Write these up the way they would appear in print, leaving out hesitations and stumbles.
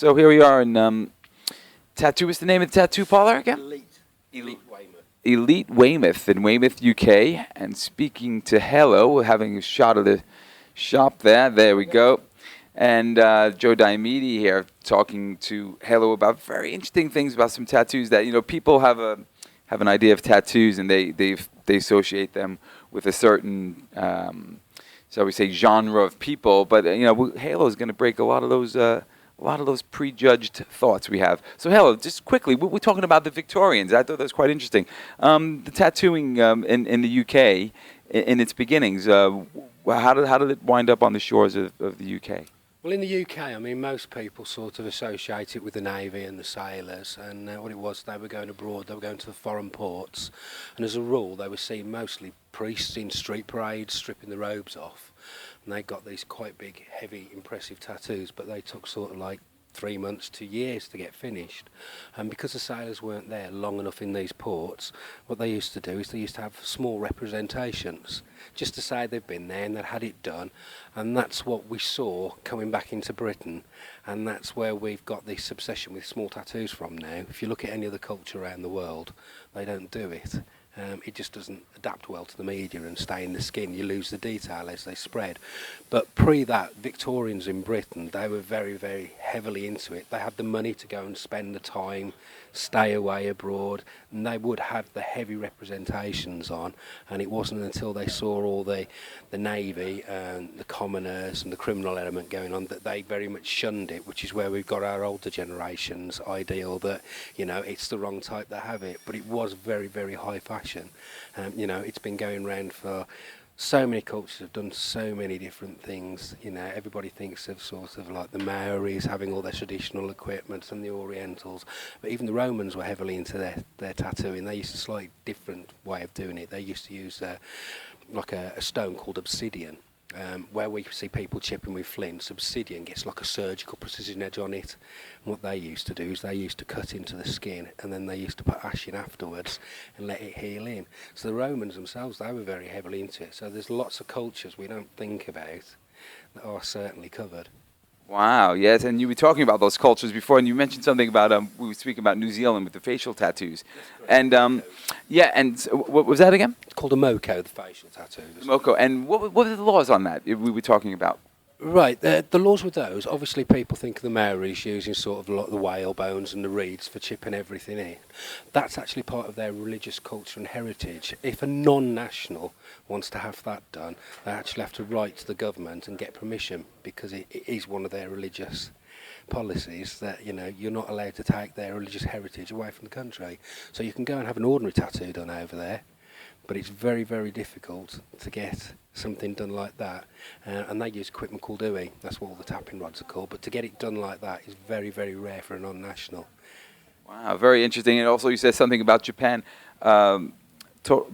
So here we are in Tattoo. What's the name of the tattoo parlor again? Elite Weymouth. Elite Weymouth in Weymouth, UK. And speaking to Hello, we're having a shot of the shop there. There we go. And Joe Diomede here talking to Hello about very interesting things about some tattoos that, people have an idea of tattoos and they associate them with a certain, shall we say, genre of people. But, Halo is going to break a lot of those prejudged thoughts we have. So, Hello, just quickly, we're talking about the Victorians. I thought that was quite interesting. The tattooing in the UK, in its beginnings, how did it wind up on the shores of the UK? Well, in the UK, I mean, most people sort of associate it with the Navy and the sailors, and what it was, they were going abroad, they were going to the foreign ports, and as a rule, they were seeing mostly priests in street parades stripping the robes off, and they got these quite big, heavy, impressive tattoos, but they took sort of like 3 months to years to get finished. And because the sailors weren't there long enough in these ports, what they used to do is they used to have small representations just to say they've been there and they'd had it done. And that's what we saw coming back into Britain, and that's where we've got this obsession with small tattoos from now. If you look at any other culture around the world, they don't do it. It just doesn't adapt well to the media and stay in the skin. You lose the detail as they spread. But pre that, Victorians in Britain, they were very, very heavily into it. They had the money to go and spend the time, stay away abroad, and they would have the heavy representations on. And it wasn't until they saw all the Navy and the commoners and the criminal element going on that they very much shunned it, which is where we've got our older generation's ideal that, it's the wrong type that have it. But it was very, very high fashion. It's been going around for so many cultures, have done so many different things. Everybody thinks of sort of like the Maoris having all their traditional equipment and the Orientals, but even the Romans were heavily into their tattooing. They used a slightly different way of doing it. They used to use like a stone called obsidian. Where we see people chipping with flints, obsidian gets like a surgical precision edge on it. And what they used to do is they used to cut into the skin and then they used to put ash in afterwards and let it heal in. So the Romans themselves, they were very heavily into it. So there's lots of cultures we don't think about that are certainly covered. Wow, yes, and you were talking about those cultures before, and you mentioned something about, we were speaking about New Zealand with the facial tattoos. And, what was that again? It's called a moko, the facial tattoo. Moko, and what were the laws on that we were talking about? Right, the laws with those, obviously people think of the Maoris using sort of like the whale bones and the reeds for chipping everything in. That's actually part of their religious culture and heritage. If a non-national wants to have that done, they actually have to write to the government and get permission, because it is one of their religious policies that, you're not allowed to take their religious heritage away from the country. So you can go and have an ordinary tattoo done over there, but it's very, very difficult to get something done like that. And they use equipment called UI. That's what all the tapping rods are called. But to get it done like that is very, very rare for a non-national. Wow, very interesting. And also you said something about Japan.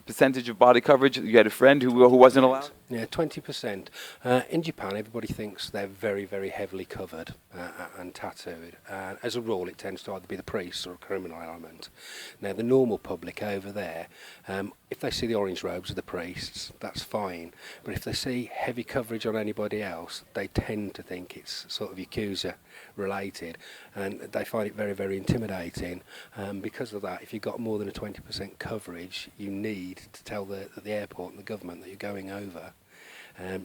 Percentage of body coverage. You had a friend who wasn't allowed? Yeah, 20%. In Japan, everybody thinks they're very, very heavily covered and tattooed. As a rule, it tends to either be the priests or a criminal element. Now, the normal public over there, if they see the orange robes of the priests, that's fine. But if they see heavy coverage on anybody else, they tend to think it's sort of Yakuza related, and they find it very, very intimidating. Because of that, if you've got more than a 20% coverage, you need to tell the airport and the government that you're going over.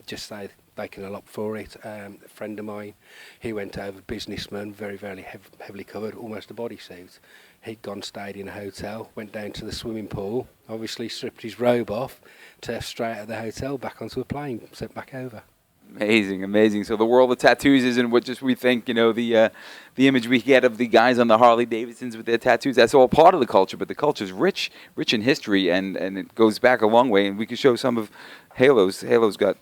Just say they can allot for it. A friend of mine, he went over, businessman, very, very heavily covered, almost a bodysuit. He'd gone, stayed in a hotel, went down to the swimming pool, obviously stripped his robe off, turfed straight out of the hotel, back onto a plane, sent back over. Amazing, amazing. So the world of tattoos isn't what just we think, the image we get of the guys on the Harley Davidsons with their tattoos. That's all part of the culture, but the culture's rich in history, and it goes back a long way. And we can show some of Halo's. Halo's got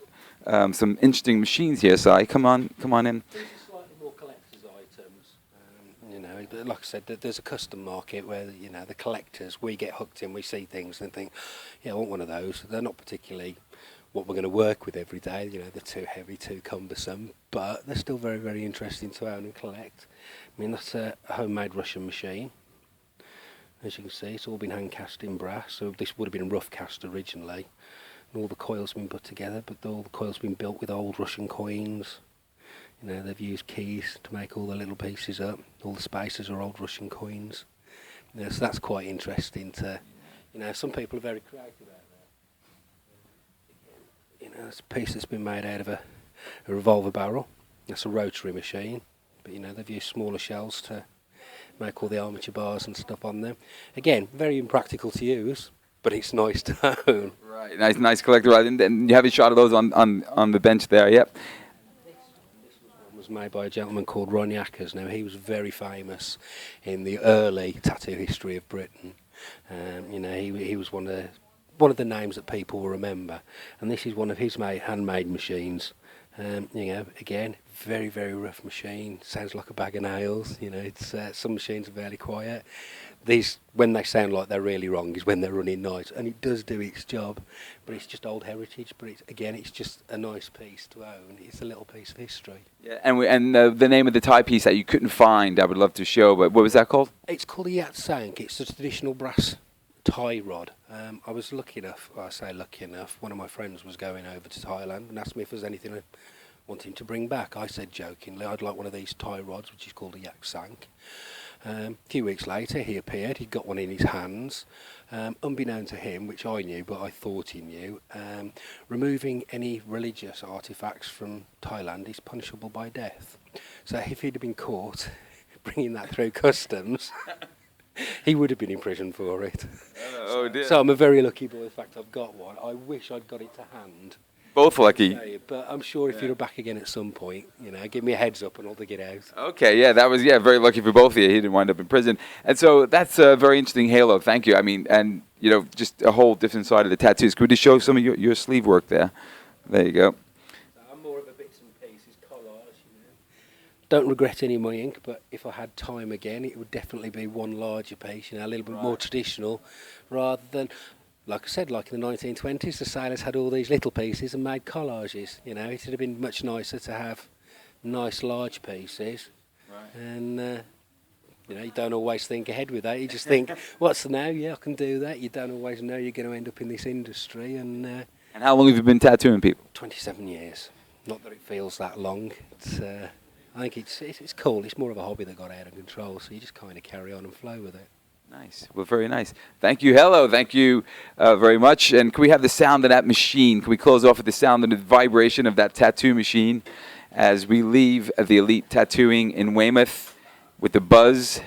some interesting machines here, Si. Come on in. These are slightly more collector's items. Like I said, there's a custom market where, the collectors, we get hooked in, we see things and think, yeah, I want one of those. They're not particularly what we're going to work with every day. They're too heavy, too cumbersome, but they're still very, very interesting to own and collect. I mean, that's a homemade Russian machine. As you can see, it's all been hand cast in brass, so this would have been rough cast originally. And all the coils have been put together, but all the coils have been built with old Russian coins. You know, they've used keys to make all the little pieces up. All the spaces are old Russian coins. You know, so that's quite interesting to, you know, some people are very creative out there. You know, it's a piece that's been made out of a revolver barrel. That's a rotary machine. But, you know, they've used smaller shells to make all the armature bars and stuff on them. Again, very impractical to use, but it's nice to own. Right, nice collector. And you have a shot of those on the bench there. Yep. Was made by a gentleman called Ron Yackers. Now, he was very famous in the early tattoo history of Britain. You know, he was one of the names that people will remember, and this is one of his handmade machines. You know, again, very rough machine. Sounds like a bag of nails. You know, it's some machines are fairly quiet. These, when they sound like they're really wrong, is when they're running nice, and it does do its job. But it's just old heritage. But it's just a nice piece to own. It's a little piece of history. Yeah, and the name of the tie piece that you couldn't find, I would love to show. But what was that called? It's called a yat sank. It's a traditional brass tie rod. I was lucky enough. Well, I say lucky enough. One of my friends was going over to Thailand and asked me if there's anything I want him to bring back. I said jokingly, I'd like one of these tie rods, which is called a yak sank. A few weeks later, he appeared. He'd got one in his hands. Unbeknown to him, which I knew, but I thought he knew, removing any religious artifacts from Thailand is punishable by death. So if he'd have been caught bringing that through customs, he would have been in prison for it. Oh dear. So I'm a very lucky boy. The fact I've got one. I wish I'd got it to hand. Both lucky. But I'm sure if you're back again at some point, you know, give me a heads up and I'll dig it out. Okay, yeah, that was very lucky for both of you. He didn't wind up in prison, and so that's a very interesting halo. Thank you. I mean, and you know, just a whole different side of the tattoos. Could we just show some of your sleeve work there? There you go. I'm more of a bits and pieces collage. You know. Don't regret any my ink, but if I had time again, it would definitely be one larger piece. You know, a little bit more traditional, rather than. Like I said, like in the 1920s, the sailors had all these little pieces and made collages. You know, it would have been much nicer to have nice large pieces. Right. And, you know, you don't always think ahead with that. You just think, what's the now? Yeah, I can do that. You don't always know you're going to end up in this industry. And how long have you been tattooing people? 27 years. Not that it feels that long. It's, I think it's cool. It's more of a hobby that got out of control, so you just kind of carry on and flow with it. Nice. Well, very nice. Thank you. Hello. Thank you very much. And can we have the sound of that machine? Can we close off with the sound and the vibration of that tattoo machine as we leave the Elite Tattooing in Weymouth with the buzz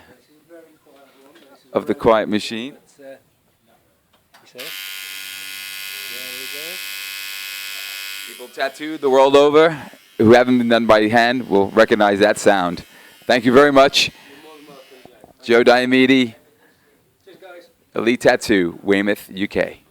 of the quiet machine? People tattooed the world over who haven't been done by hand will recognize that sound. Thank you very much. Joe Diamede, Elite Tattoo, Weymouth, UK.